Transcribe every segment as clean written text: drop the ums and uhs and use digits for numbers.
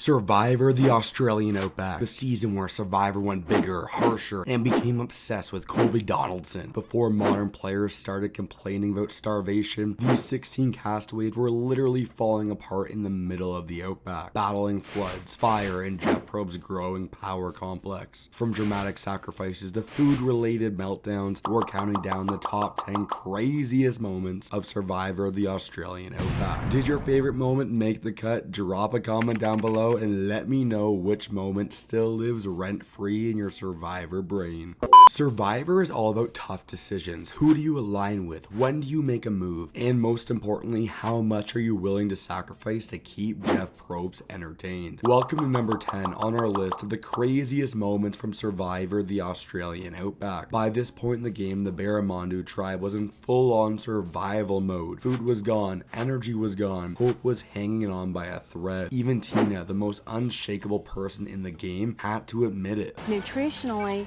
Survivor the Australian Outback, the season where Survivor went bigger, harsher, and became obsessed with Colby Donaldson. Before modern players started complaining about starvation, these 16 castaways were literally falling apart in the middle of the Outback, battling floods, fire, and Jeff Probst's growing power complex. From dramatic sacrifices to food-related meltdowns, we're counting down the top 10 craziest moments of Survivor the Australian Outback. Did your favorite moment make the cut? Drop a comment down below and let me know which moment still lives rent-free in your Survivor brain. Survivor is all about tough decisions. Who do you align with? When do you make a move? And most importantly, how much are you willing to sacrifice to keep Jeff Probst entertained? Welcome to number 10 on our list of the craziest moments from Survivor the Australian Outback. By this point in the game, the Barramundi tribe was in full-on survival mode. Food was gone, energy was gone, hope was hanging on by a thread. Even Tina, the most unshakable person in the game, had to admit it. Nutritionally,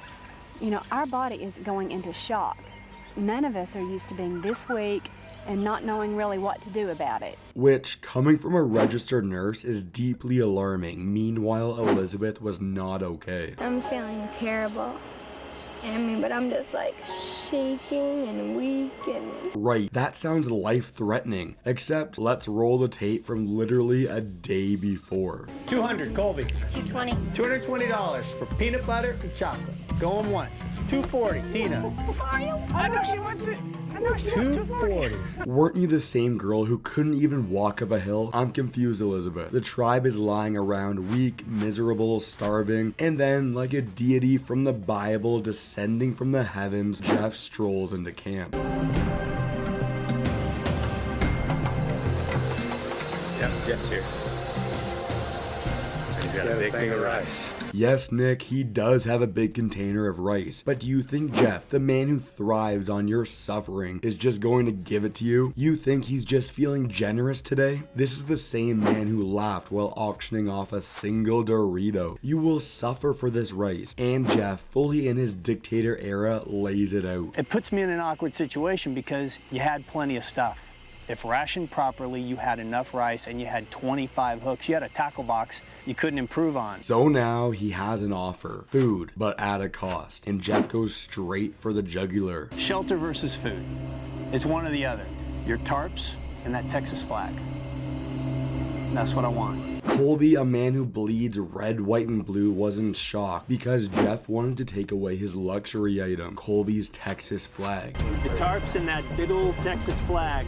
our body is going into shock. None of us are used to being this weak and not knowing really what to do about it. Which, coming from a registered nurse, is deeply alarming. Meanwhile, Elizabeth was not okay. I'm feeling terrible. But I'm just like shaking and weak and... Right, that sounds life-threatening. Except, let's roll the tape from literally a day before. 200, Colby. 220. $220 for peanut butter and chocolate. Going once. 240, Tina. Sorry, I know she wants it. I know she wants 240. Weren't you the same girl who couldn't even walk up a hill? I'm confused, Elizabeth. The tribe is lying around, weak, miserable, starving, and then, like a deity from the Bible descending from the heavens, Jeff strolls into camp. Jeff's here. He's got a big thing of rice. Yes, Nick, he does have a big container of rice, but do you think Jeff, the man who thrives on your suffering, is just going to give it to you? You think he's just feeling generous today? This is the same man who laughed while auctioning off a single Dorito. You will suffer for this rice, and Jeff, fully in his dictator era, lays it out. It puts me in an awkward situation because you had plenty of stuff. If rationed properly, you had enough rice and you had 25 hooks. You had a tackle box you couldn't improve on. So now he has an offer. Food, but at a cost. And Jeff goes straight for the jugular. Shelter versus food. It's one or the other. Your tarps and that Texas flag. That's what I want. Colby, a man who bleeds red, white, and blue, was in shock because Jeff wanted to take away his luxury item, Colby's Texas flag. The tarps and that big old Texas flag,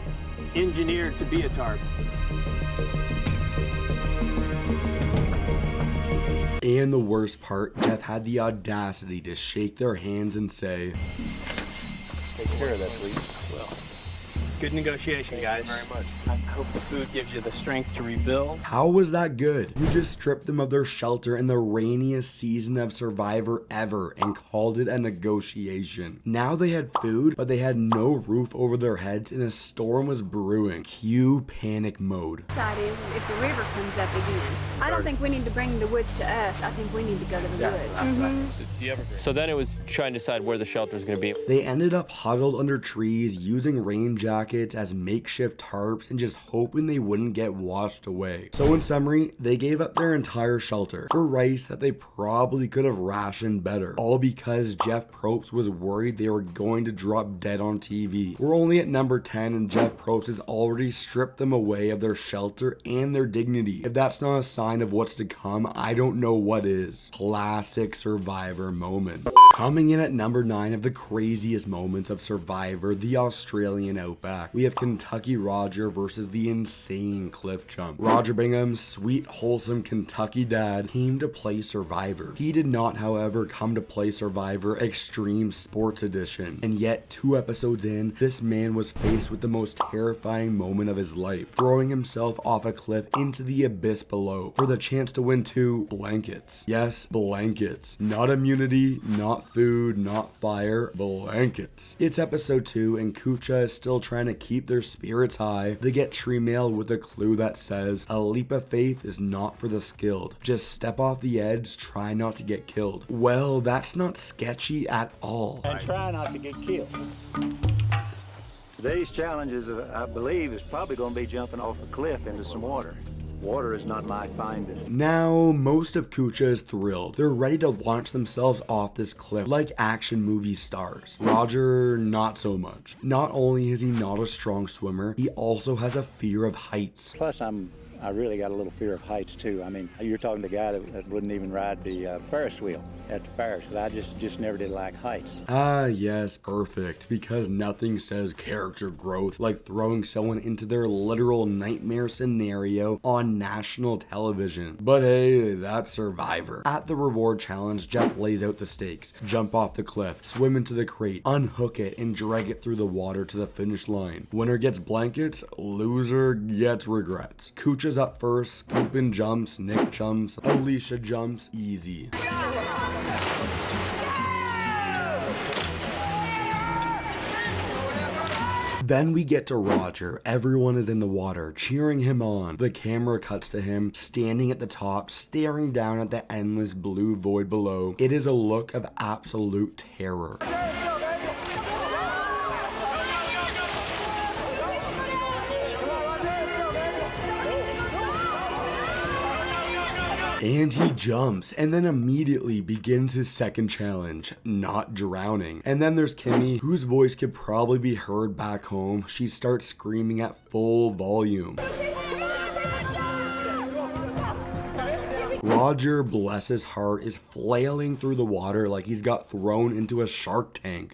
engineered to be a tarp. And the worst part, Jeff had the audacity to shake their hands and say, Take care of that, please. Well, good negotiation, guys. Thank you very much. I hope the food gives you the strength to rebuild. how was that good? You just stripped them of their shelter in the rainiest season of Survivor ever and called it a negotiation. Now they had food, but they had no roof over their heads and a storm was brewing. Cue panic mode. That is, if the river comes up again. I don't think we need to bring the woods to us. I think we need to go to the woods. So then it was trying to decide where the shelter is going to be. They ended up huddled under trees, using rain jackets as makeshift tarps and just hoping they wouldn't get washed away. So in summary, they gave up their entire shelter for rice that they probably could have rationed better. All because Jeff Probst was worried they were going to drop dead on TV. We're only at number 10 and Jeff Probst has already stripped them away of their shelter and their dignity. If that's not a sign of what's to come, I don't know what is. Classic Survivor moment. Coming in at number 9 of the craziest moments of Survivor the Australian Outback, we have Kentucky Roger versus the insane cliff jump. Roger Bingham's sweet, wholesome Kentucky dad came to play Survivor. He did not, however, come to play Survivor Extreme Sports Edition, and yet 2 episodes in, this man was faced with the most terrifying moment of his life, throwing himself off a cliff into the abyss below for the chance to win 2 blankets. Yes, blankets. Not immunity, not food, not fire, blankets. It's episode 2 and Kucha is still trying to keep their spirits high. They get tree mail with a clue that says, a leap of faith is not for the skilled. Just step off the edge, try not to get killed. Well, that's not sketchy at all. And try not to get killed. Today's challenge is, I believe, is probably going to be jumping off a cliff into some water. Water is not my finding. Now, most of Kucha is thrilled. They're ready to launch themselves off this cliff like action movie stars. Roger, not so much. Not only is he not a strong swimmer, he also has a fear of heights. Plus, I really got a little fear of heights too. I mean, you're talking to a guy that wouldn't even ride the Ferris wheel at the Ferris, but I just never did like heights. Ah, yes, perfect. Because nothing says character growth like throwing someone into their literal nightmare scenario on national television. But hey, that's Survivor. At the reward challenge, Jeff lays out the stakes. Jump off the cliff, swim into the crate, unhook it, and drag it through the water to the finish line. Winner gets blankets, loser gets regrets. Kucha's up first, Skupin jumps, Nick jumps, Alicia jumps, easy. Then we get to Roger. Everyone is in the water, cheering him on. The camera cuts to him, standing at the top, staring down at the endless blue void below. It is a look of absolute terror. And he jumps, and then immediately begins his second challenge, not drowning. And then there's Kimmy, whose voice could probably be heard back home. She starts screaming at full volume. Roger, bless his heart, is flailing through the water like he's got thrown into a shark tank.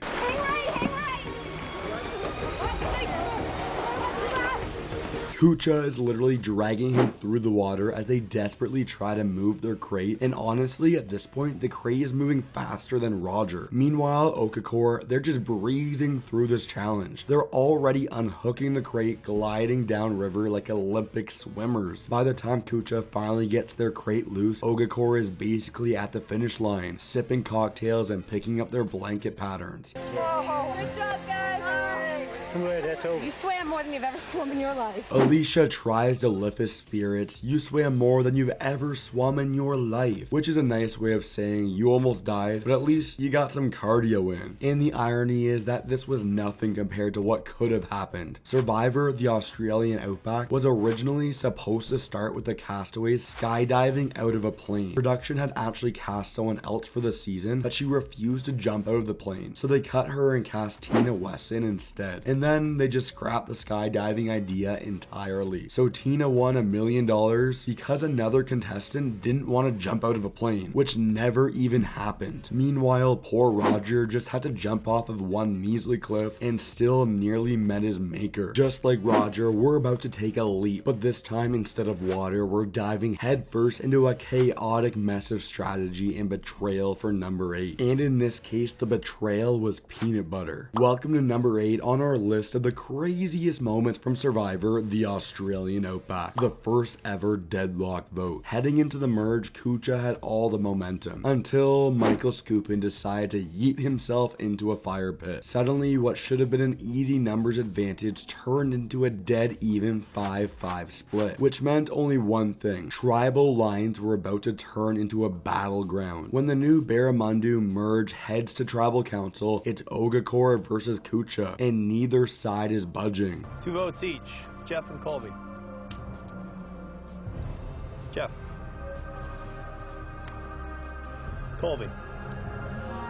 Kucha is literally dragging him through the water as they desperately try to move their crate, and honestly at this point the crate is moving faster than Roger. Meanwhile, Okakor, they're just breezing through this challenge. They're already unhooking the crate, gliding down river like Olympic swimmers. By the time Kucha finally gets their crate loose, Okakor is basically at the finish line, sipping cocktails and picking up their blanket patterns. Oh, good job, guys. That's over. You swam more than you've ever swum in your life. Alicia tries to lift his spirits. You swam more than you've ever swum in your life, which is a nice way of saying you almost died, but at least you got some cardio in. And the irony is that this was nothing compared to what could have happened. Survivor, the Australian Outback, was originally supposed to start with the castaways skydiving out of a plane. Production had actually cast someone else for the season, but she refused to jump out of the plane, so they cut her and cast Tina Wesson instead. And then they just scrapped the skydiving idea entirely. So Tina won $1 million because another contestant didn't want to jump out of a plane, which never even happened. Meanwhile, poor Roger just had to jump off of one measly cliff and still nearly met his maker. Just like Roger, we're about to take a leap, but this time instead of water, we're diving headfirst into a chaotic mess of strategy and betrayal for number 8. And in this case, the betrayal was peanut butter. Welcome to number 8 on our list of the craziest moments from Survivor, the Australian Outback. The first ever deadlock vote. Heading into the merge, Kucha had all the momentum until Michael Skupin decided to yeet himself into a fire pit. Suddenly, what should have been an easy numbers advantage turned into a dead even 5-5 split, which meant only one thing. Tribal lines were about to turn into a battleground. When the new Barramundi merge heads to tribal council, it's Okakor versus Kucha, and neither side is budging. 2 votes each, Jeff and Colby. Jeff. Colby.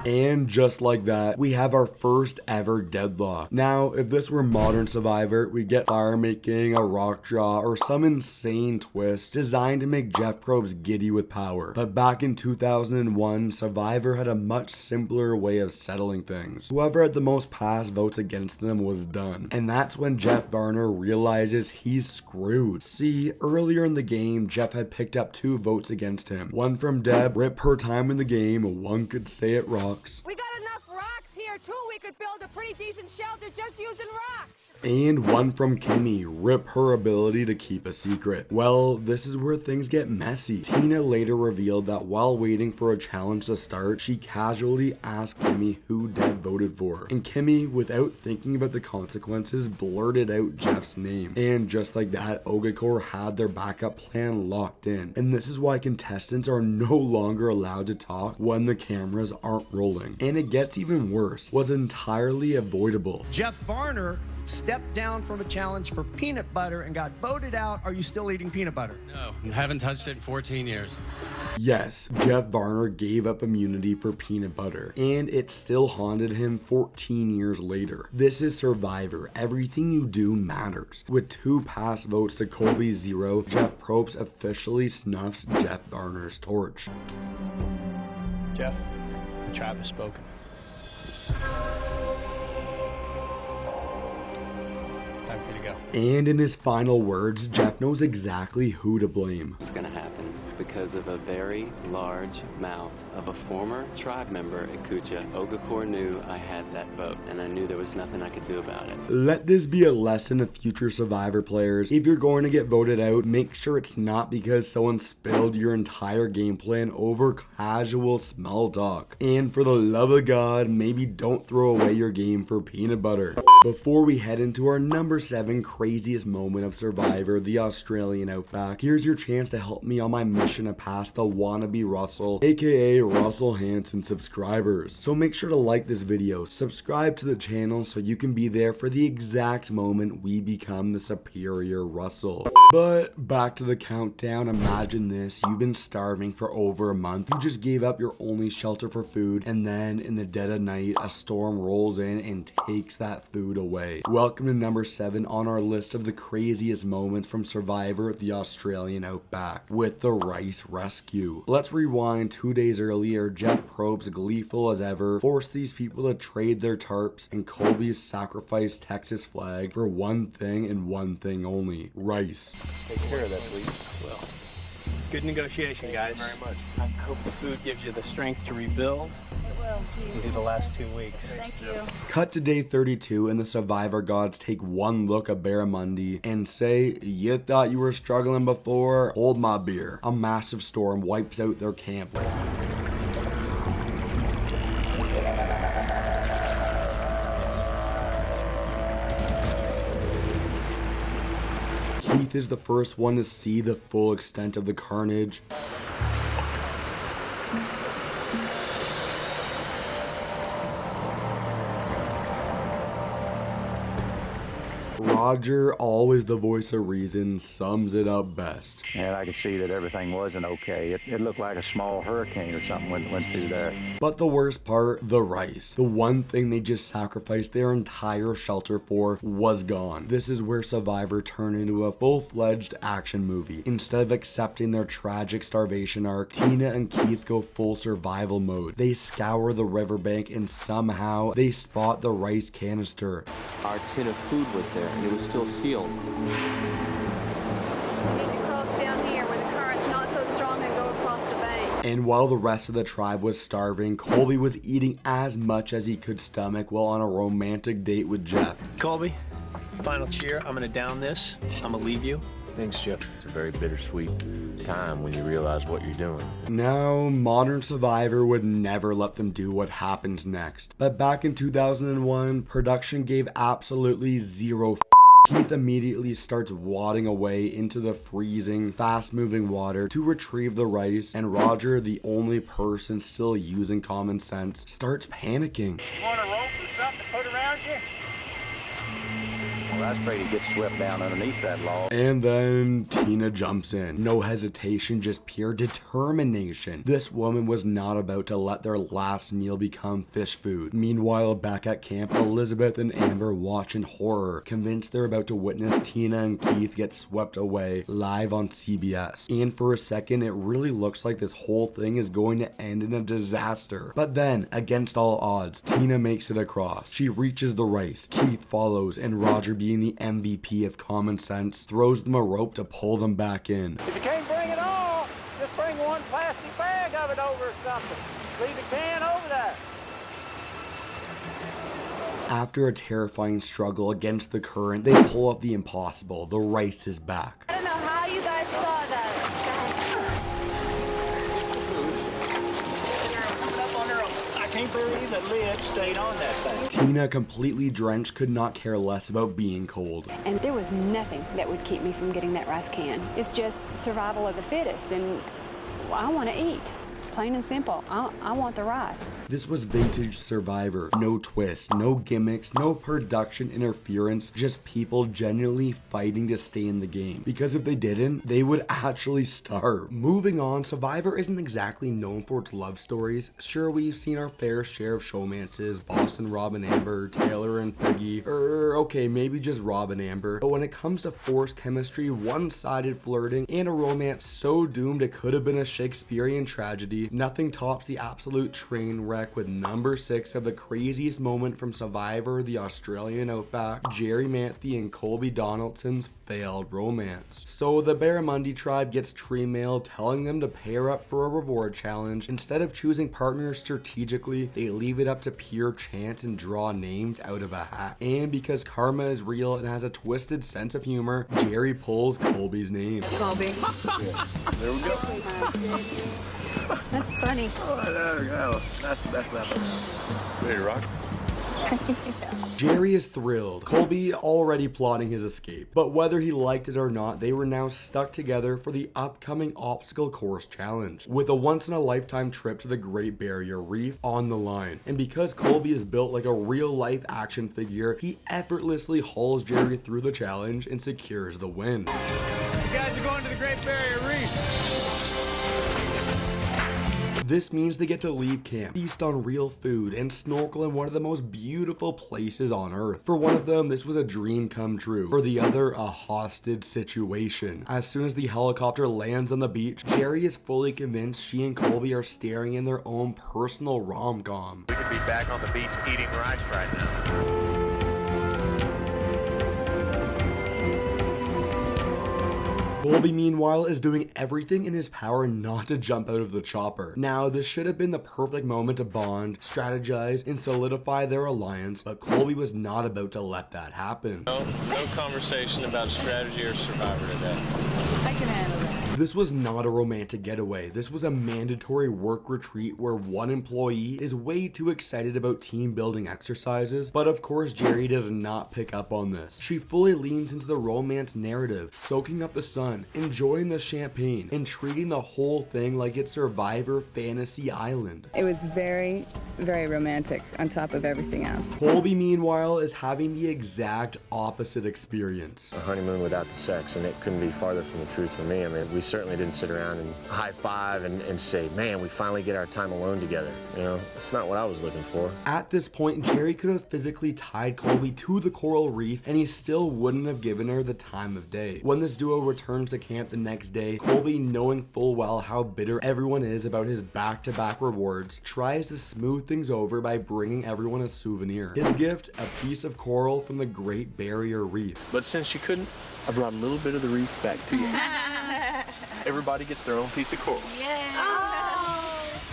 And just like that, we have our first ever deadlock. Now, if this were modern Survivor, we'd get fire making, a rock draw, or some insane twist designed to make Jeff Probst giddy with power. But back in 2001, Survivor had a much simpler way of settling things. Whoever had the most past votes against them was done. And that's when Jeff Varner realizes he's screwed. See, earlier in the game, Jeff had picked up 2 votes against him. One from Deb, rip her time in the game, one could say it wrong. We got enough rocks here too. We could build a pretty decent shelter just using rocks. And one from Kimmy, rip her ability to keep a secret. Well, this is where things get messy. Tina later revealed that while waiting for a challenge to start, she casually asked Kimmy who Deb voted for. And Kimmy, without thinking about the consequences, blurted out Jeff's name. And just like that, Okakor had their backup plan locked in. And this is why contestants are no longer allowed to talk when the cameras aren't rolling. And it gets even worse, was entirely avoidable. Jeff Varner stepped down from a challenge for peanut butter and got voted out. Are you still eating peanut butter? No, haven't touched it in 14 years. Yes, Jeff Varner gave up immunity for peanut butter, and it still haunted him 14 years later. This is Survivor. Everything you do matters. With 2 pass votes to Colby's 0, Jeff Probst officially snuffs Jeff Varner's torch. Jeff, the tribe has spoken. It's time for you to go. And in his final words, Jeff knows exactly who to blame. It's going to happen because of a very large mouth of a former tribe member at Kucha. Ogakor knew I had that vote, and I knew there was nothing I could do about it. Let this be a lesson to future Survivor players. If you're going to get voted out, make sure it's not because someone spilled your entire game plan over casual small talk. And for the love of God, maybe don't throw away your game for peanut butter. Before we head into our number 7 craziest moment of Survivor, the Australian Outback, here's your chance to help me on my mission to pass the wannabe Russell, aka Russell Hanson subscribers. So make sure to like this video, subscribe to the channel so you can be there for the exact moment we become the superior Russell. But back to the countdown. Imagine this, you've been starving for over a month, you just gave up your only shelter for food, and then in the dead of night a storm rolls in and takes that food away. Welcome to number 7 on our list of the craziest moments from Survivor, the Australian Outback, with the rice rescue. Let's rewind 2 days earlier. Jeff Probst, gleeful as ever, forced these people to trade their tarps, and Colby sacrificed Texas flag for one thing and one thing only: rice. Take care of that, please. Well, good negotiation, guys. Thank you very much. I hope the food gives you the strength to rebuild. It will, and do the last 2 weeks. Thank you. Cut to day 32, and the Survivor gods take one look at Barramundi and say, "You thought you were struggling before? Hold my beer." A massive storm wipes out their camp. Keith is the first one to see the full extent of the carnage. Roger, always the voice of reason, sums it up best. And I could see that everything wasn't okay. It looked like a small hurricane or something went through there. But the worst part, the rice. The one thing they just sacrificed their entire shelter for was gone. This is where Survivor turned into a full-fledged action movie. Instead of accepting their tragic starvation arc, Tina and Keith go full survival mode. They scour the riverbank and somehow they spot the rice canister. Our tin of food was there, and it was still sealed. We need to cross down here where the current's not so strong and go across the bank. And while the rest of the tribe was starving, Colby was eating as much as he could stomach while on a romantic date with Jeff. Colby, final cheer. I'm gonna down this. I'm gonna leave you. Thanks, Jeff. It's a very bittersweet time when you realize what you're doing. Now, modern Survivor would never let them do what happens next. But back in 2001, production gave absolutely zero f***. Keith immediately starts wadding away into the freezing, fast-moving water to retrieve the rice, and Roger, the only person still using common sense, starts panicking. Want a rope or something to put around you? Well, I was afraid he'd get swept down underneath that log. And then Tina jumps in. No hesitation, just pure determination. This woman was not about to let their last meal become fish food. Meanwhile, back at camp, Elizabeth and Amber watch in horror, convinced they're about to witness Tina and Keith get swept away live on CBS. And for a second, it really looks like this whole thing is going to end in a disaster. But then, against all odds, Tina makes it across. She reaches the rice. Keith follows, and Roger, being the MVP of common sense, throws them a rope to pull them back in. If you can't bring it all, just bring one plastic bag of it over or something. Leave the can over there. After a terrifying struggle against the current, they pull off the impossible. The rice is back. I don't know how you guys saw that. I can't believe the lid stayed on that thing. Tina, completely drenched, could not care less about being cold. And there was nothing that would keep me from getting that rice can. It's just survival of the fittest, and I want to eat. Plain and simple. I want the rice. This was vintage Survivor. No twists, no gimmicks, no production interference, just people genuinely fighting to stay in the game. Because if they didn't, they would actually starve. Moving on, Survivor isn't exactly known for its love stories. Sure, we've seen our fair share of showmances, Boston Rob and Amber, Taylor and Figgy, okay, maybe just Rob and Amber. But when it comes to forced chemistry, one-sided flirting, and a romance so doomed it could have been a Shakespearean tragedy, nothing tops the absolute train wreck with number 6 of the craziest moment from Survivor, the Australian Outback, Jerry Manthey and Colby Donaldson's failed romance. So the Barramundi tribe gets tree mail telling them to pair up for a reward challenge. Instead of choosing partners strategically, they leave it up to pure chance and draw names out of a hat. And because karma is real and has a twisted sense of humor, Jerry pulls Colby's name. Colby. There we go. That's funny. Oh, there we go. That's not bad. Ready to rock? Jerry is thrilled. Colby already plotting his escape. But whether he liked it or not, they were now stuck together for the upcoming obstacle course challenge, with a once-in-a-lifetime trip to the Great Barrier Reef on the line. And because Colby is built like a real-life action figure, he effortlessly hauls Jerry through the challenge and secures the win. You guys are going to the Great Barrier Reef. This means they get to leave camp, feast on real food, and snorkel in one of the most beautiful places on Earth. For one of them, this was a dream come true. For the other, a hostage situation. As soon as the helicopter lands on the beach, Jerry is fully convinced she and Colby are staring in their own personal rom-com. We could be back on the beach eating rice right now. Colby, meanwhile, is doing everything in his power not to jump out of the chopper. Now, this should have been the perfect moment to bond, strategize, and solidify their alliance, but Colby was not about to let that happen. No conversation about strategy or Survivor today. I can handle it. This was not a romantic getaway. This was a mandatory work retreat where one employee is way too excited about team building exercises, but of course Jerry does not pick up on this. She fully leans into the romance narrative, soaking up the sun, enjoying the champagne, and treating the whole thing like it's Survivor Fantasy Island. It was very, very romantic on top of everything else. Colby, meanwhile, is having the exact opposite experience. A honeymoon without the sex, and it couldn't be farther from the truth for me. I mean, we certainly didn't sit around and high-five and say, man, we finally get our time alone together. You know, it's not what I was looking for. At this point, Jerry could have physically tied Colby to the coral reef, and he still wouldn't have given her the time of day. When this duo returns to camp the next day, Colby, knowing full well how bitter everyone is about his back-to-back rewards, tries to smooth things over by bringing everyone a souvenir. His gift, a piece of coral from the Great Barrier Reef. But since you couldn't, I brought a little bit of the reef back to you. Everybody gets their own piece of coral. Yeah.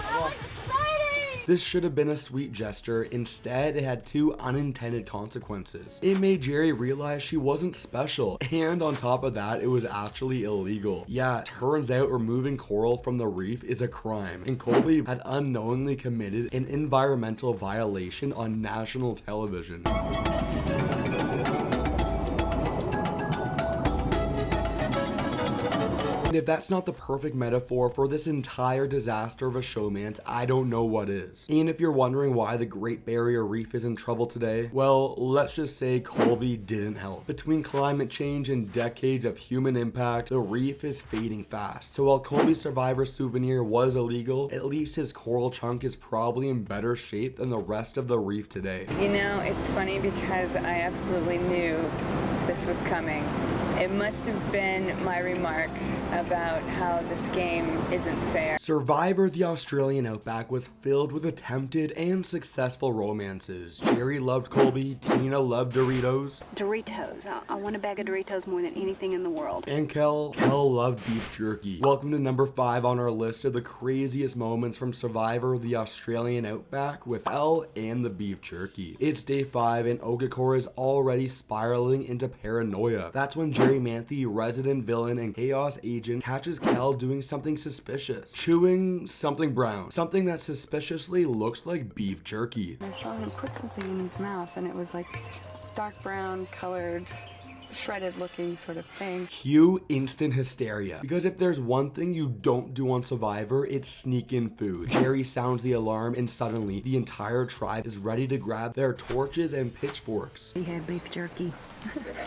Oh, exciting! This should have been a sweet gesture. Instead, it had two unintended consequences. It made Jerry realize she wasn't special, and on top of that, it was actually illegal. Yeah, turns out removing coral from the reef is a crime, and Colby had unknowingly committed an environmental violation on national television. And if that's not the perfect metaphor for this entire disaster of a showmance, I don't know what is. And if you're wondering why the Great Barrier Reef is in trouble today, well, let's just say Colby didn't help. Between climate change and decades of human impact, the reef is fading fast. So while Colby's Survivor souvenir was illegal, at least his coral chunk is probably in better shape than the rest of the reef today. You know, it's funny because I absolutely knew this was coming. It must have been my remark about how this game isn't fair. Survivor the Australian Outback was filled with attempted and successful romances. Jerry loved Colby, Tina loved Doritos. Doritos. I want a bag of Doritos more than anything in the world. And Kel loved beef jerky. Welcome to number 5 on our list of the craziest moments from Survivor the Australian Outback with Elle and the beef jerky. It's day 5 and Ogakor is already spiraling into paranoia. That's when Jerry Manthey, resident villain and chaos agent, catches Kel doing something suspicious. Chewing something brown. Something that suspiciously looks like beef jerky. I saw him put something in his mouth and it was like dark brown colored shredded looking sort of thing. Cue instant hysteria. Because if there's one thing you don't do on Survivor, it's sneak in food. Jerry sounds the alarm and suddenly the entire tribe is ready to grab their torches and pitchforks. We had beef jerky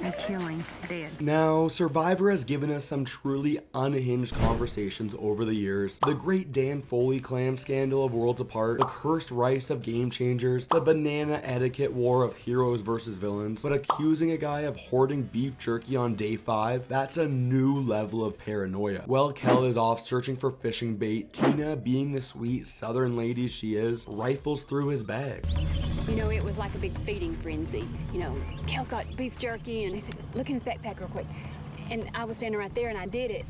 and killing dead. Now, Survivor has given us some truly unhinged conversations over the years. The great Dan Foley clam scandal of Worlds Apart, the cursed rice of Game Changers, the banana etiquette war of heroes versus villains, but accusing a guy of hoarding beef jerky on day 5, that's a new level of paranoia. While Kel is off searching for fishing bait, Tina, being the sweet southern lady she is, rifles through his bag. You know, it was like a big feeding frenzy. You know, Kel's got beef jerky, and he said, look in his backpack real quick. And I was standing right there, and I did it.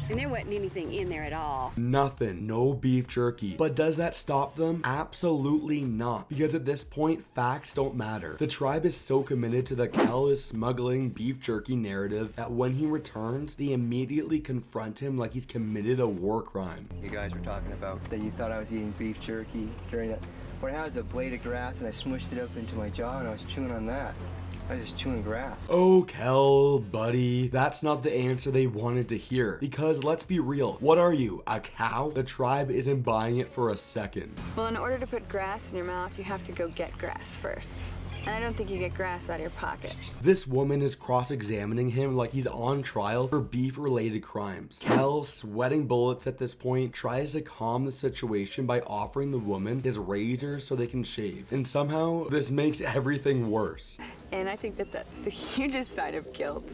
And there wasn't anything in there at all. Nothing, no beef jerky. But does that stop them? Absolutely not. Because at this point, facts don't matter. The tribe is so committed to the Kel is smuggling beef jerky narrative that when he returns, they immediately confront him like he's committed a war crime. You guys were talking about that you thought I was eating beef jerky during that. What I had was a blade of grass and I smushed it up into my jaw and I was chewing on that. I was just chewing grass. Oh, Kel, buddy, that's not the answer they wanted to hear. Because let's be real, what are you, a cow? The tribe isn't buying it for a second. Well, in order to put grass in your mouth, you have to go get grass first. And I don't think you get grass out of your pocket. This woman is cross-examining him like he's on trial for beef-related crimes. Kel, sweating bullets at this point, tries to calm the situation by offering the woman his razor so they can shave. And somehow, this makes everything worse. And I think that that's the hugest side of guilt,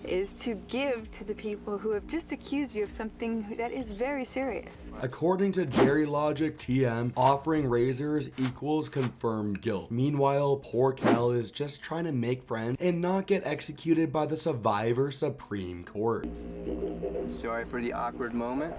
is to give to the people who have just accused you of something that is very serious. According to Jerry Logic TM, offering razors equals confirmed guilt. Meanwhile, poor Kel is just trying to make friends and not get executed by the Survivor Supreme Court. Sorry for the awkward moment.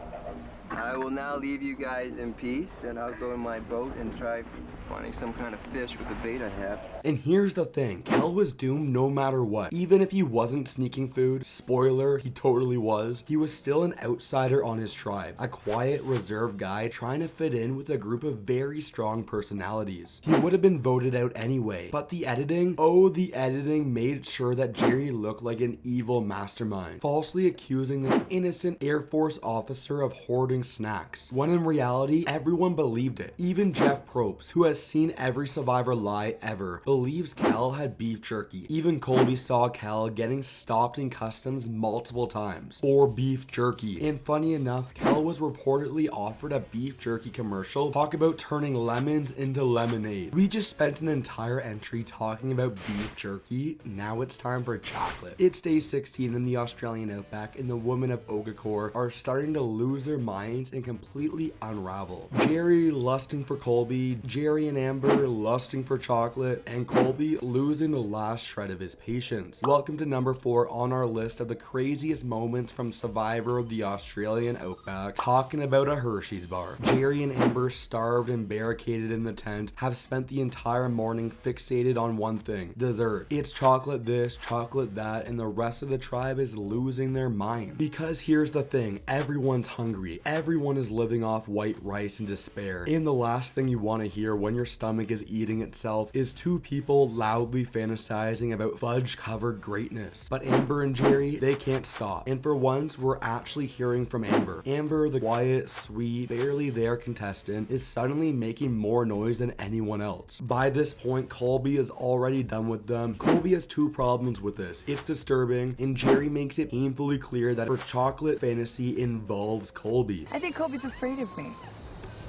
I will now leave you guys in peace and I'll go in my boat and try finding some kind of fish with the bait I have. And here's the thing, Kel was doomed no matter what. Even if he wasn't sneaking food, spoiler, he totally was, he was still an outsider on his tribe. A quiet, reserved guy trying to fit in with a group of very strong personalities. He would have been voted out anyway, but the editing, oh, the editing made sure that Jerry looked like an evil mastermind, falsely accusing this innocent Air Force officer of hoarding snacks, when in reality, everyone believed it. Even Jeff Probst, who has seen every Survivor lie ever, believes Kel had beef jerky. Even Colby saw Kel getting stopped in customs multiple times for beef jerky. And funny enough, Kel was reportedly offered a beef jerky commercial talk about turning lemons into lemonade. We just spent an entire entry talking about beef jerky. Now it's time for chocolate. It's day 16 in the Australian Outback, and the women of Ogakor are starting to lose their minds and completely unravel. Jerry lusting for Colby, Jerry and Amber lusting for chocolate, and Colby losing the last shred of his patience. Welcome to number 4 on our list of the craziest moments from Survivor of the Australian Outback, talking about a Hershey's bar. Jerry and Amber, starved and barricaded in the tent, have spent the entire morning fixated on one thing, dessert. It's chocolate this, chocolate that, and the rest of the tribe is losing their mind. Because here's the thing, everyone's hungry. Everyone is living off white rice in despair. And the last thing you want to hear when your stomach is eating itself is two people loudly fantasizing about fudge-covered greatness. But Amber and Jerry, they can't stop. And for once, we're actually hearing from Amber. Amber, the quiet, sweet, barely there contestant, is suddenly making more noise than anyone else. By this point, Colby is already done with them. Colby has two problems with this. It's disturbing, and Jerry makes it painfully clear that her chocolate fantasy involves Colby. I think Colby's afraid of me.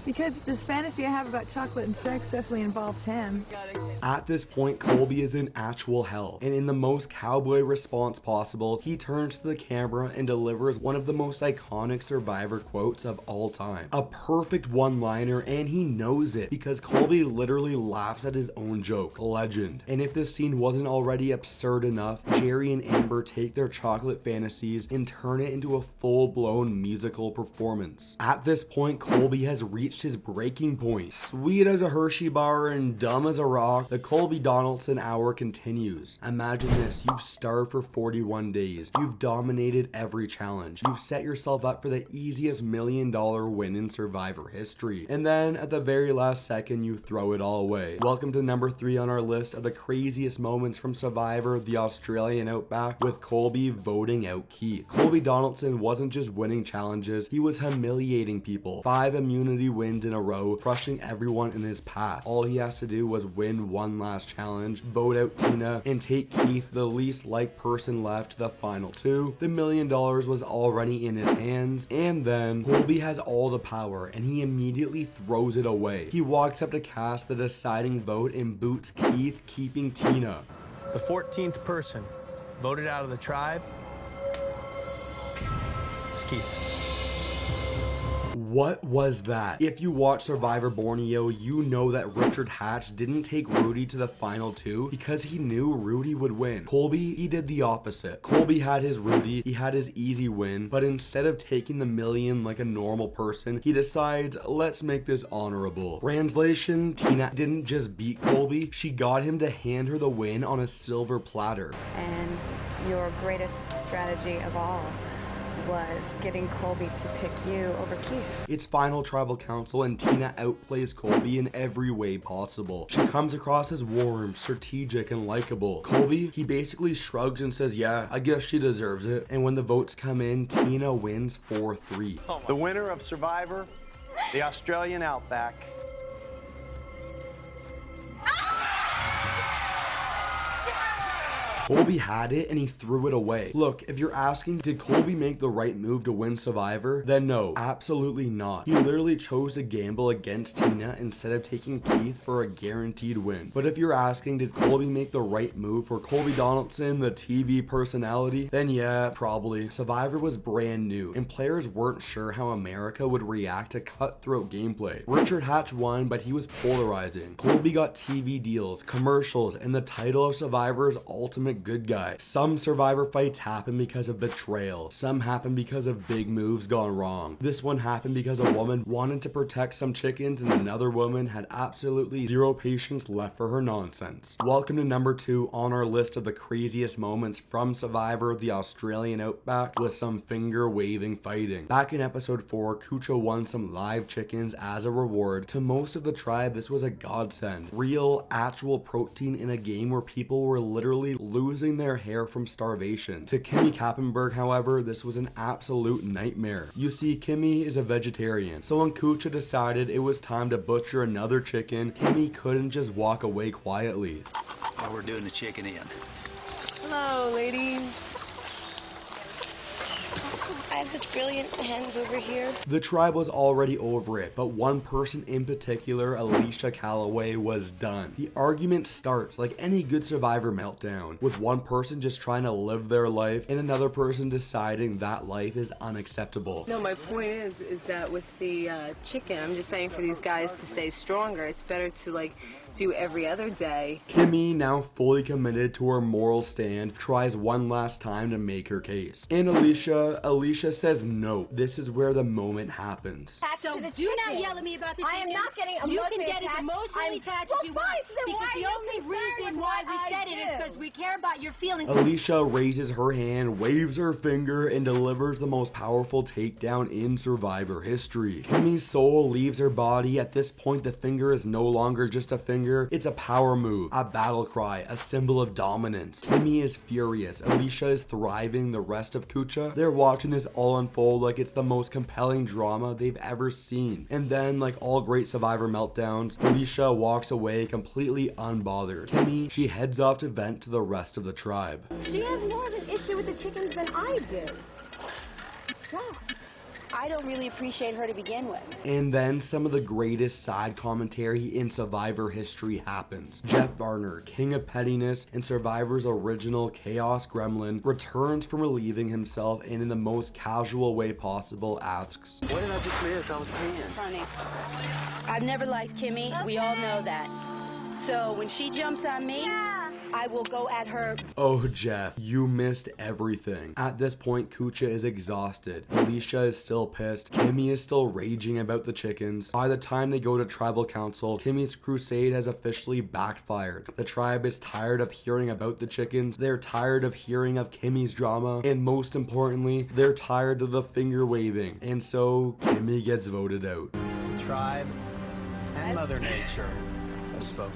Because this fantasy I have about chocolate and sex definitely involves him. At this point, Colby is in actual hell, and in the most cowboy response possible, he turns to the camera and delivers one of the most iconic Survivor quotes of all time. A perfect one-liner, and he knows it, because Colby literally laughs at his own joke. Legend. And if this scene wasn't already absurd enough, Jerry and Amber take their chocolate fantasies and turn it into a full-blown musical performance. At this point, Colby has reached his breaking point. Sweet as a Hershey bar and dumb as a rock, the Colby Donaldson hour continues. Imagine this, you've starved for 41 days. You've dominated every challenge. You've set yourself up for the easiest $1 million win in Survivor history. And then at the very last second, you throw it all away. Welcome to number 3 on our list of the craziest moments from Survivor, the Australian Outback, with Colby voting out Keith. Colby Donaldson wasn't just winning challenges, he was humiliating people. 5 immunity wins in a row, crushing everyone in his path. All he has to do was win one last challenge, vote out Tina, and take Keith, the least liked person left, to the final 2. The $1 million was already in his hands, and then Colby has all the power and he immediately throws it away. He walks up to cast the deciding vote and boots Keith, keeping Tina. The 14th person voted out of the tribe is Keith. What was that? If you watch Survivor Borneo, you know that Richard Hatch didn't take Rudy to the final 2 because he knew Rudy would win. Colby, he did the opposite. Colby had his Rudy, he had his easy win, but instead of taking the $1 million like a normal person, he decides, let's make this honorable. Translation, Tina didn't just beat Colby, she got him to hand her the win on a silver platter. And your greatest strategy of all was getting Colby to pick you over Keith. It's final tribal council and Tina outplays Colby in every way possible. She comes across as warm, strategic, and likable. Colby, he basically shrugs and says, yeah, I guess she deserves it. And when the votes come in, Tina wins 4-3. The winner of Survivor, the Australian Outback. Colby had it and he threw it away. Look, if you're asking, did Colby make the right move to win Survivor? Then no, absolutely not. He literally chose to gamble against Tina instead of taking Keith for a guaranteed win. But if you're asking, did Colby make the right move for Colby Donaldson, the TV personality? Then yeah, probably. Survivor was brand new and players weren't sure how America would react to cutthroat gameplay. Richard Hatch won, but he was polarizing. Colby got TV deals, commercials, and the title of Survivor's ultimate good guy. Some Survivor fights happen because of betrayal. Some happen because of big moves gone wrong. This one happened because a woman wanted to protect some chickens and another woman had absolutely zero patience left for her nonsense. Welcome to number 2 on our list of the craziest moments from Survivor, the Australian Outback, with some finger waving fighting. Back in episode 4, Kucha won some live chickens as a reward. To most of the tribe, this was a godsend. Real, actual protein in a game where people were literally losing their hair from starvation. To Kimmy Kappenberg, however, this was an absolute nightmare. You see, Kimmy is a vegetarian, so when Kucha decided it was time to butcher another chicken, Kimmy couldn't just walk away quietly. While we're doing the chicken in. Hello, ladies. I have such brilliant hens over here. The tribe was already over it, but one person in particular, Alicia Calloway, was done. The argument starts like any good Survivor meltdown, with one person just trying to live their life and another person deciding that life is unacceptable. No, my point is that with the chicken, I'm just saying for these guys to stay stronger, it's better to do every other day. Kimmy, now fully committed to her moral stand, tries one last time to make her case. And Alicia says no. This is where the moment happens. So do not yell at me about this. I am not getting emotionally attached. You can get as emotionally attached as you want. Because the only reason why we said it is because we care about your feelings. Alicia raises her hand, waves her finger, and delivers the most powerful takedown in Survivor history. Kimmy's soul leaves her body. At this point, the finger is no longer just a finger. It's a power move, a battle cry, a symbol of dominance. Kimmy is furious. Alicia is thriving. The rest of Kucha, they're watching this all unfold like it's the most compelling drama they've ever seen. And then, like all great Survivor meltdowns, Alicia walks away completely unbothered. Kimmy, she heads off to vent to the rest of the tribe. She has more of an issue with the chickens than I do. Wow. I don't really appreciate her to begin with. And then some of the greatest side commentary in Survivor history happens. Jeff Varner, king of pettiness and Survivor's original Chaos Gremlin, returns from relieving himself and in the most casual way possible asks, What did I just miss? I was paying. Honey, I've never liked Kimmy. We all know that. So when she jumps on me, I will go at her. Oh, Jeff, you missed everything. At this point, Kucha is exhausted. Alicia is still pissed. Kimmy is still raging about the chickens. By the time they go to tribal council, Kimmy's crusade has officially backfired. The tribe is tired of hearing about the chickens. They're tired of hearing of Kimmy's drama. And most importantly, they're tired of the finger waving. And so, Kimmy gets voted out. The tribe and Mother Nature has spoken.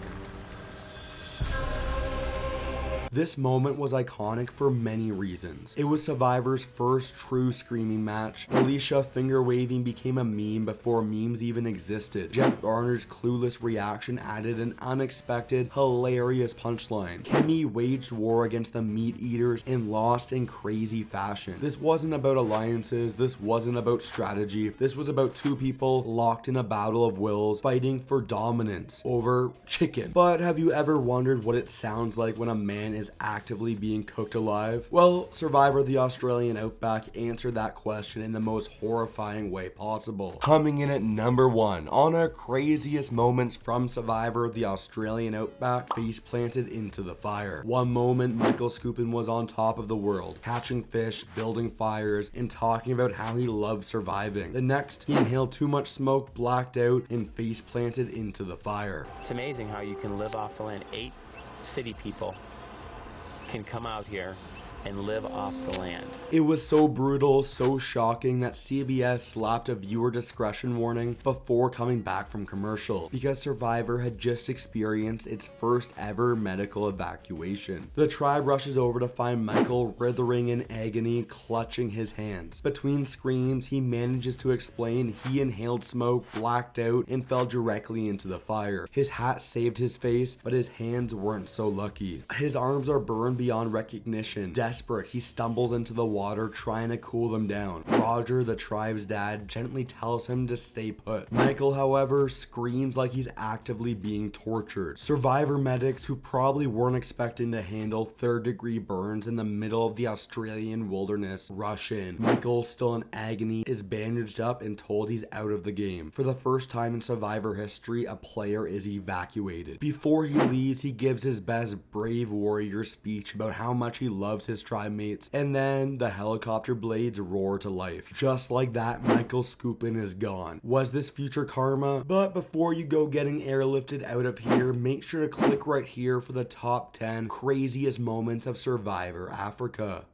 This moment was iconic for many reasons. It was Survivor's first true screaming match. Alicia finger waving became a meme before memes even existed. Jeff Garner's clueless reaction added an unexpected, hilarious punchline. Kimmy waged war against the meat eaters and lost in crazy fashion. This wasn't about alliances, this wasn't about strategy, this was about two people locked in a battle of wills fighting for dominance over chicken. But have you ever wondered what it sounds like when a man is actively being cooked alive? Well, Survivor the Australian Outback answered that question in the most horrifying way possible. Coming in at number 1 on our craziest moments from Survivor the Australian Outback, face planted into the fire. One moment, Michael Skupin was on top of the world, catching fish, building fires, and talking about how he loved surviving. The next, he inhaled too much smoke, blacked out, and face planted into the fire. It's amazing how you can live off the land. 8 city people can come out here and live off the land. It was so brutal, so shocking that CBS slapped a viewer discretion warning before coming back from commercial because Survivor had just experienced its first ever medical evacuation. The tribe rushes over to find Michael writhing in agony, clutching his hands. Between screams, he manages to explain he inhaled smoke, blacked out, and fell directly into the fire. His hat saved his face, but his hands weren't so lucky. His arms are burned beyond recognition. Desperate, he stumbles into the water trying to cool them down. Roger, the tribe's dad, gently tells him to stay put. Michael, however, screams like he's actively being tortured. Survivor medics, who probably weren't expecting to handle third-degree burns in the middle of the Australian wilderness, rush in. Michael, still in agony, is bandaged up and told he's out of the game. For the first time in Survivor history, a player is evacuated. Before he leaves, he gives his best brave warrior speech about how much he loves his tribe mates, and then the helicopter blades roar to life. Just like that, Michael Skupin is gone. Was this future karma? But before you go getting airlifted out of here, make sure to click right here for the top 10 craziest moments of Survivor Africa.